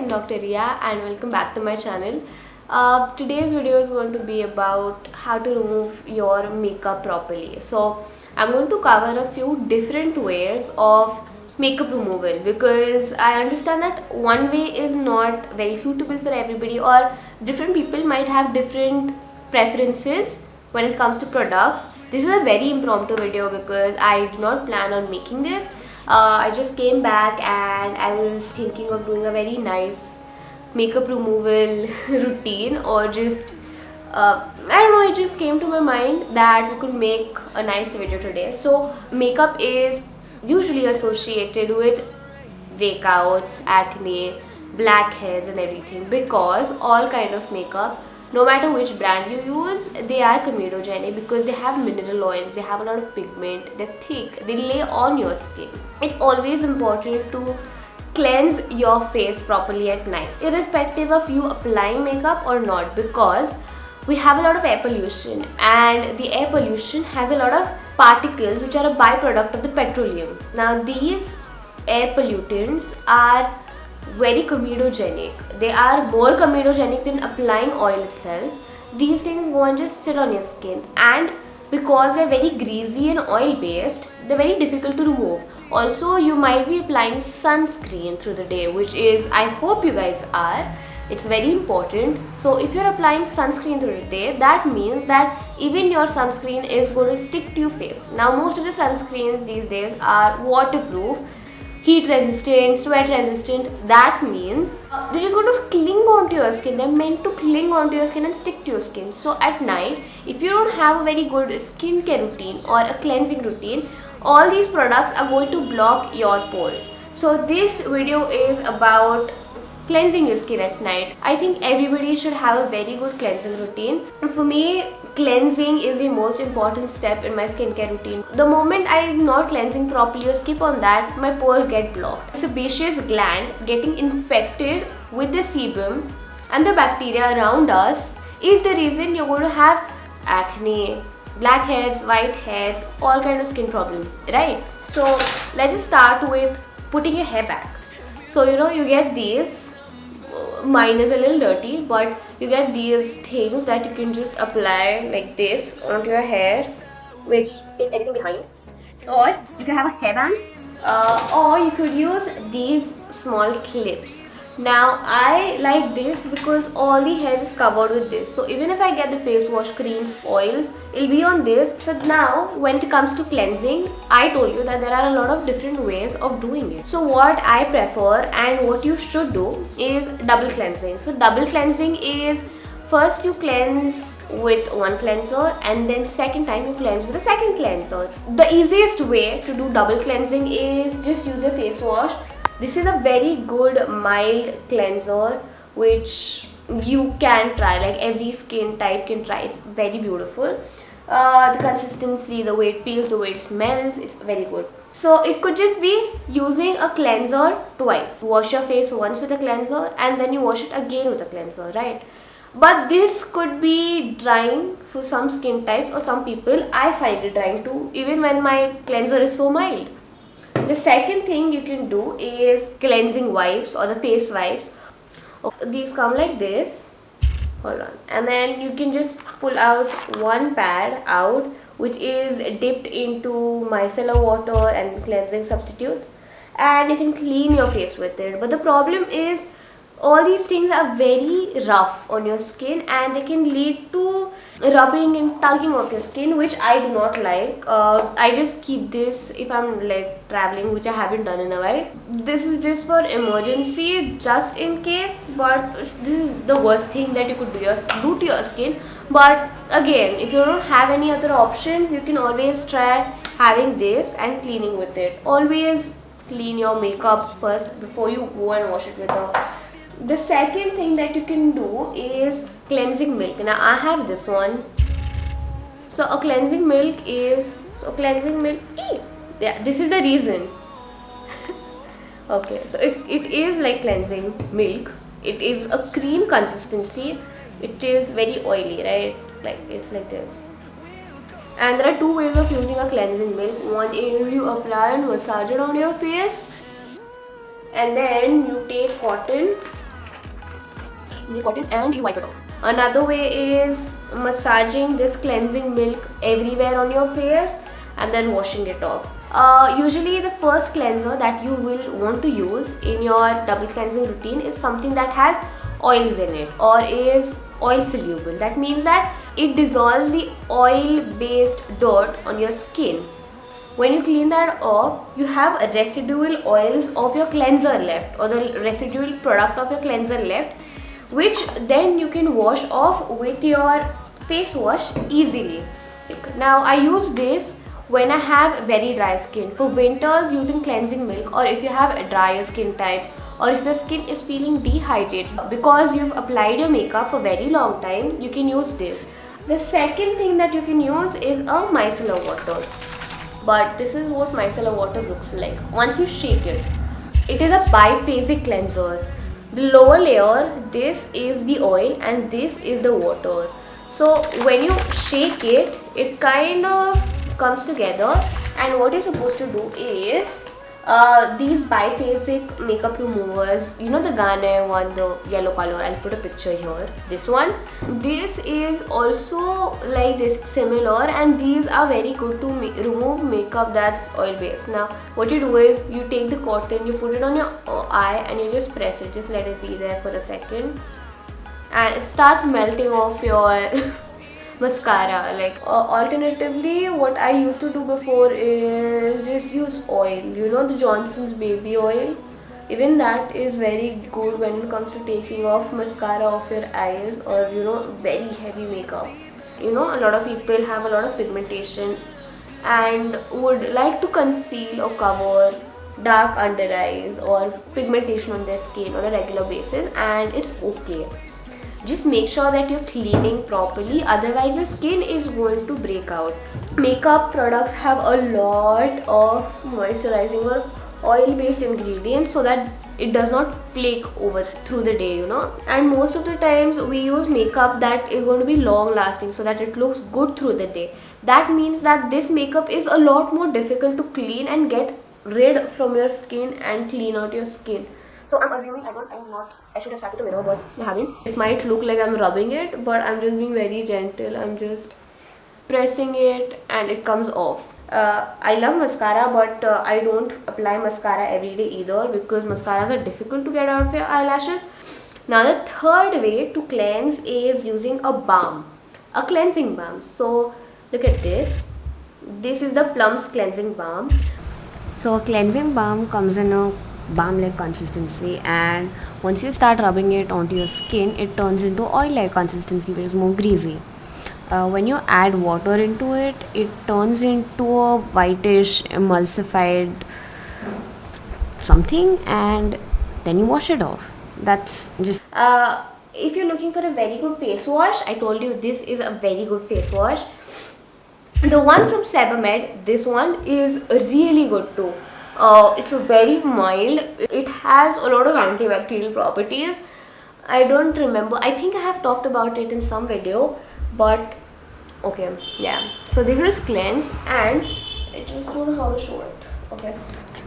I'm Dr. Ria and welcome back to my channel. Today's video is going to be about how to remove your makeup properly. So I'm going to cover a few different ways of makeup removal because I understand that one way is not very suitable for everybody, or different people might have different preferences when it comes to products. This is a very impromptu video because I do not plan on making this. I just came back and I was thinking of doing a very nice makeup removal routine, or just I don't know, it just came to my mind that we could make a nice video today. So makeup is usually associated with breakouts, acne, blackheads and everything, because all kind of makeup, no matter which brand you use, they are comedogenic because they have mineral oils, they have a lot of pigment, they're thick, they lay on your skin. It's always important to cleanse your face properly at night, irrespective of you applying makeup or not, because we have a lot of air pollution, and the air pollution has a lot of particles which are a byproduct of the petroleum. Now these air pollutants are very comedogenic. They are more comedogenic than applying oil itself. These things go and just sit on your skin, and because they're very greasy and oil based, they're very difficult to remove. Also, you might be applying sunscreen through the day, which is, I hope you guys are. It's very important. So if you're applying sunscreen through the day, that means that even your sunscreen is going to stick to your face. Now most of the sunscreens these days are waterproof, heat resistant, sweat resistant. That means they're just going to cling onto your skin. They're meant to cling onto your skin and stick to your skin. So at night, if you don't have a very good skincare routine or a cleansing routine, all these products are going to block your pores. So this video is about cleansing your skin at night. I think everybody should have a very good cleansing routine. For me, cleansing is the most important step in my skincare routine. The moment I'm not cleansing properly or skip on that, my pores get blocked. Sebaceous gland getting infected with the sebum and the bacteria around us is the reason you're going to have acne, blackheads, whiteheads, all kind of skin problems, right? So let's just start with putting your hair back. So you get these, mine is a little dirty, but you get these things that you can just apply like this onto your hair, which is anything behind, or you can have a hairband, or you could use these small clips. Now I like this because all the hair is covered with this, so even if I get the face wash, creams, oils, it'll be on this. So now when it comes to cleansing, I told you that there are a lot of different ways of doing it. So what I prefer and what you should do is double cleansing. So double cleansing is, first you cleanse with one cleanser and then second time you cleanse with a second cleanser. The easiest way to do double cleansing is just use your face wash. This is a very good mild cleanser which you can try, like every skin type can try. It's very beautiful. The consistency, the way it feels, the way it smells, it's very good. So it could just be using a cleanser twice. Wash your face once with a cleanser and then you wash it again with a cleanser, right? But this could be drying for some skin types, or some people. I find it drying too, even when my cleanser is so mild. The second thing you can do is cleansing wipes or the face wipes. These come like this. Hold on. And then you can just pull out one pad out, which is dipped into micellar water and cleansing substitutes, and you can clean your face with it. But the problem is, all these things are very rough on your skin and they can lead to rubbing and tugging of your skin, which I do not like. I just keep this if I'm like traveling, which I haven't done in a while. This is just for emergency, just in case, but this is the worst thing that you could do to your skin. But again, if you don't have any other options, you can always try having this and cleaning with it. Always clean your makeup first before you go and wash it with the second thing that you can do is cleansing milk. Now I have this one. So a cleansing milk is, yeah, this is the reason. Okay, so it is like cleansing milk. It is a cream consistency. It is very oily, right? Like it's like this. And there are two ways of using a cleansing milk. One is you apply and massage it on your face, and then you take cotton the cotton and you wipe it off. Another way is massaging this cleansing milk everywhere on your face and then washing it off. Usually the first cleanser that you will want to use in your double cleansing routine is something that has oils in it or is oil soluble. That means that it dissolves the oil based dirt on your skin. When you clean that off, you have residual oils of your cleanser left, or the residual product of your cleanser left, which then you can wash off with your face wash easily. Now I use this when I have very dry skin. For winters, using cleansing milk, or if you have a drier skin type, or if your skin is feeling dehydrated because you've applied your makeup for very long time, you can use this. The second thing that you can use is a micellar water. But this is what micellar water looks like. Once you shake it, it is a biphasic cleanser. The lower layer, this is the oil and this is the water. So when you shake it, it kind of comes together, and what you're supposed to do is these biphasic makeup removers, you know the Garnier one, the yellow color, I'll put a picture here, this one, this is also like this, similar, and these are very good to remove makeup that's oil based. Now what you do is you take the cotton, you put it on your eye and you just press it, just let it be there for a second, and it starts melting off your mascara. Like alternatively, what I used to do before is just use oil, you know, the Johnson's baby oil. Even that is very good when it comes to taking off mascara off your eyes, or you know, very heavy makeup. You know, a lot of people have a lot of pigmentation and would like to conceal or cover dark under eyes or pigmentation on their skin on a regular basis, and it's okay. Just make sure that you're cleaning properly, otherwise your skin is going to break out. Makeup products have a lot of moisturizing or oil based ingredients so that it does not flake over through the day, you know. And most of the times we use makeup that is going to be long lasting so that it looks good through the day. That means that this makeup is a lot more difficult to clean and get rid from your skin and clean out your skin. So I'm assuming I should have started the mirror, but I haven't. It might look like I'm rubbing it, but I'm just being very gentle. I'm just pressing it and it comes off. I love mascara, but I don't apply mascara every day either because mascaras are difficult to get out of your eyelashes. Now the third way to cleanse is using a balm, a cleansing balm. So look at this. This is the Plum's cleansing balm. So a cleansing balm comes in a balm-like consistency, and once you start rubbing it onto your skin, it turns into oil-like consistency, which is more greasy. When you add water into it, it turns into a whitish emulsified something, and then you wash it off. That's just if you're looking for a very good face wash, I told you this is a very good face wash. The one from Sebamed, this one is really good too. It's very mild. It has a lot of antibacterial properties. I don't remember. I think I have talked about it in some video, but okay, yeah. So this is cleanse, and I just don't know how to show it. Okay.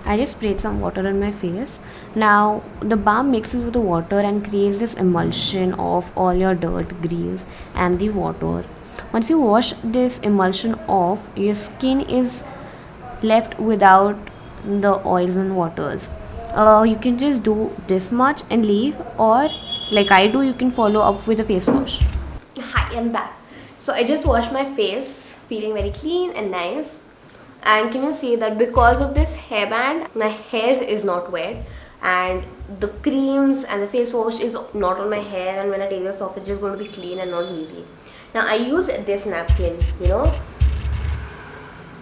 I just sprayed some water on my face. Now the balm mixes with the water and creates this emulsion of all your dirt, grease, and the water. Once you wash this emulsion off, your skin is left without the oils and waters. You can just do this much and leave, or like I do, you can follow up with a face wash. Hi, I'm back. So I just washed my face, feeling very clean and nice. And can you see that because of this hairband, my hair is not wet, and the creams and the face wash is not on my hair, and when I take this off, it's just going to be clean and not easy. Now I use this napkin, you know.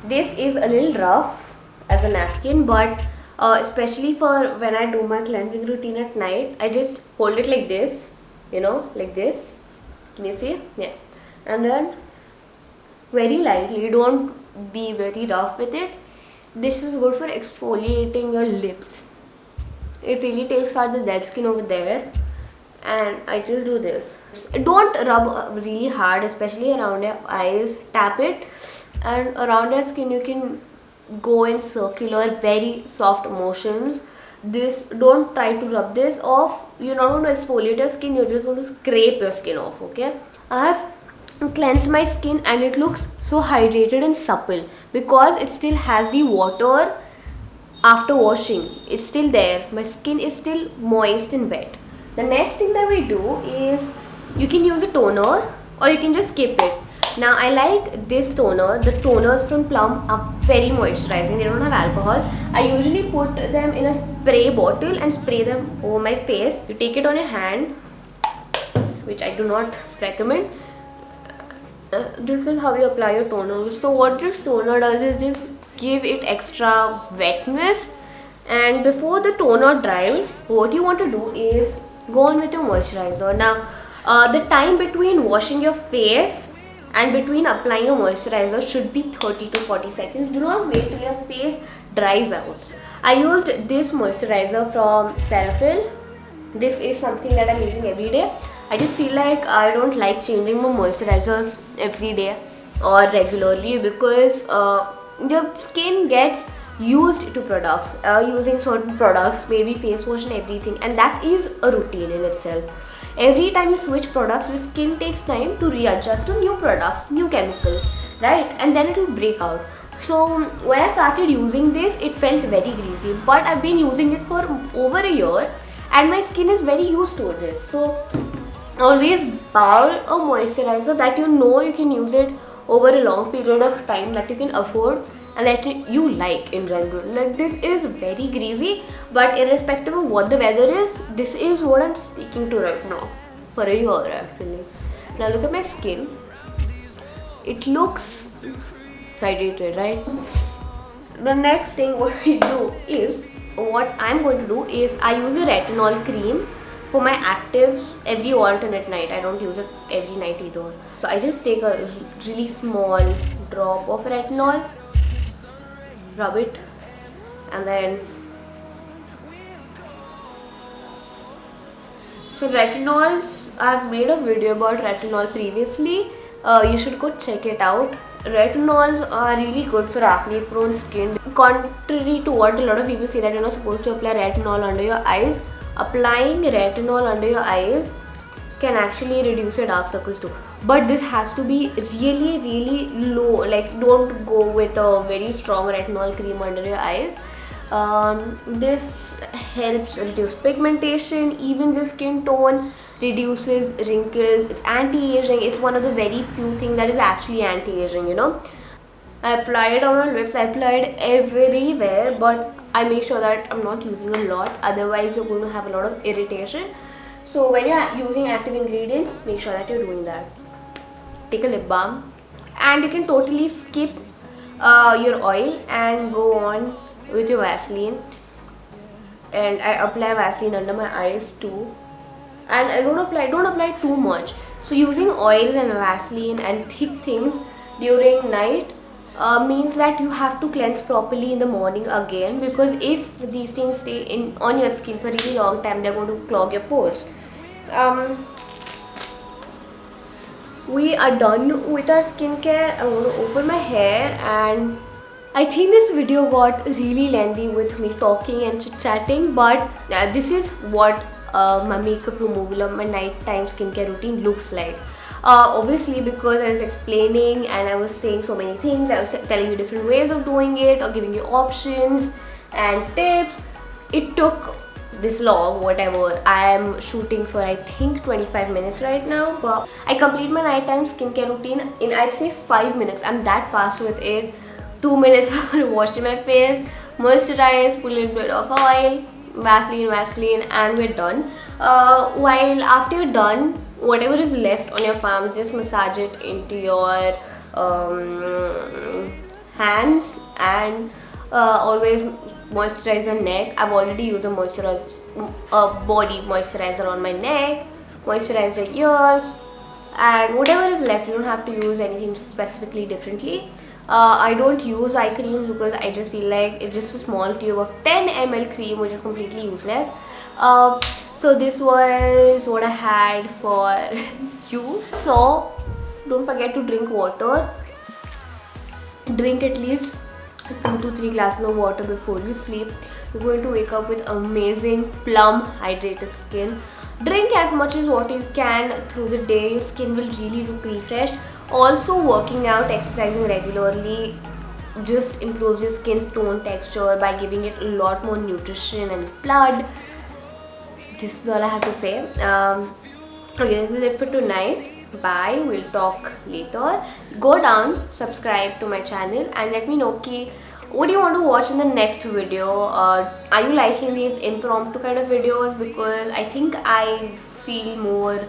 This is a little rough as a napkin, but especially for when I do my cleansing routine at night, I just hold it like this, you know, like this. Can you see? Yeah. And then very lightly, don't be very rough with it. This is good for exfoliating your lips. It really takes out the dead skin over there, and I just do this. Don't rub really hard, especially around your eyes. Tap it, and around your skin you can go in circular, very soft motions this, don't try to rub this off. You're not going to exfoliate your skin, you're just going to scrape your skin off, okay? I have cleansed my skin and it looks so hydrated and supple because it still has the water after washing. It's still there. My skin is still moist and wet. The next thing that we do is, you can use a toner or you can just skip it. Now I like this toner. The toners from Plum are very moisturizing. They don't have alcohol. I usually put them in a spray bottle and spray them over my face. You take it on your hand, which I do not recommend. This is how you apply your toner. So what this toner does is just give it extra wetness, and before the toner dries, what you want to do is go on with your moisturizer. Now the time between washing your face and between applying your moisturizer should be 30 to 40 seconds. Do not wait till your face dries out. I used this moisturizer from Cetaphil. This is something that I'm using every day. I just feel like I don't like changing my moisturizer every day or regularly because your skin gets used to products, using certain products, maybe face wash and everything, and that is a routine in itself. Every time you switch products, your skin takes time to readjust to new products, new chemicals, right? And then it will break out. So when I started using this, it felt very greasy, but I've been using it for over a year and my skin is very used to this. So always buy a moisturizer that you know you can use it over a long period of time, that you can afford and that you like in general. Like, this is very greasy, but irrespective of what the weather is, this is what I'm sticking to right now for a year actually. Now look at my skin. It looks hydrated, right? The next thing what I'm going to do is I use a retinol cream for my actives every alternate night. I don't use it every night either. So I just take a really small drop of retinol, rub it, and then so retinols, I've made a video about retinol previously. You should go check it out. Retinols are really good for acne prone skin. Contrary to what a lot of people say that you're not supposed to apply retinol under your eyes, applying retinol under your eyes can actually reduce your dark circles too. But this has to be really low. Like, don't go with a very strong retinol cream under your eyes. This helps reduce pigmentation, even the skin tone, reduces wrinkles, it's anti-aging. It's one of the very few things that is actually anti-aging, you know. I apply it on my lips, I apply it everywhere, but I make sure that I'm not using a lot, otherwise you're going to have a lot of irritation. So when you're using active ingredients, make sure that you're doing that. Take a lip balm, and you can totally skip your oil and go on with your Vaseline. And I apply Vaseline under my eyes too, and I don't apply too much. So using oils and Vaseline and thick things during night means that you have to cleanse properly in the morning again, because if these things stay on your skin for a really long time, they're going to clog your pores. We are done with our skincare. I'm going to open my hair, and I think this video got really lengthy with me talking and chit-chatting, but this is what my makeup removal of my nighttime skincare routine looks like. Obviously, because I was explaining and I was saying so many things, I was telling you different ways of doing it or giving you options and tips, it took this long. Whatever, I am shooting for I think 25 minutes right now, but I complete my nighttime skincare routine in, I'd say, 5 minutes. I'm that fast with it. 2 minutes after washing my face, moisturize, put a little bit of oil, Vaseline, and we're done. While after you're done, whatever is left on your palms, just massage it into your hands, and always moisturize your neck. I've already used a body moisturizer on my neck. Moisturize your ears, and whatever is left, you don't have to use anything specifically differently. I don't use eye cream because I just feel like it's just a small tube of 10 ml cream, which is completely useless. So this was what I had for you. So don't forget to drink water. Drink at least 2 to 3 glasses of water before you sleep. you're going to wake up with amazing plump hydrated skin. Drink as much as water you can through the day. Your skin will really look refreshed. Also, working out, exercising regularly just improves your skin's tone texture by giving it a lot more nutrition and blood. This is all I have to say. Okay, this is it for tonight. Bye. We'll talk later. Go down, subscribe to my channel, and let me know what do you want to watch in the next video. Are you liking these impromptu kind of videos? Because I think I feel more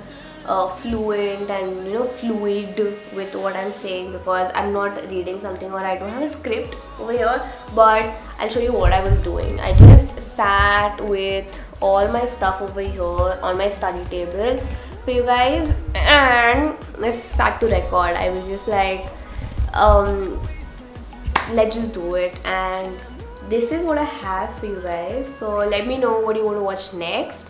fluent and fluid with what I'm saying, because I'm not reading something or I don't have a script over here. But I'll show you what I was doing. I just sat with all my stuff over here on my study table for you guys, and let's start to record. I was just like, let's just do it, and this is what I have for you guys. So let me know what you want to watch next.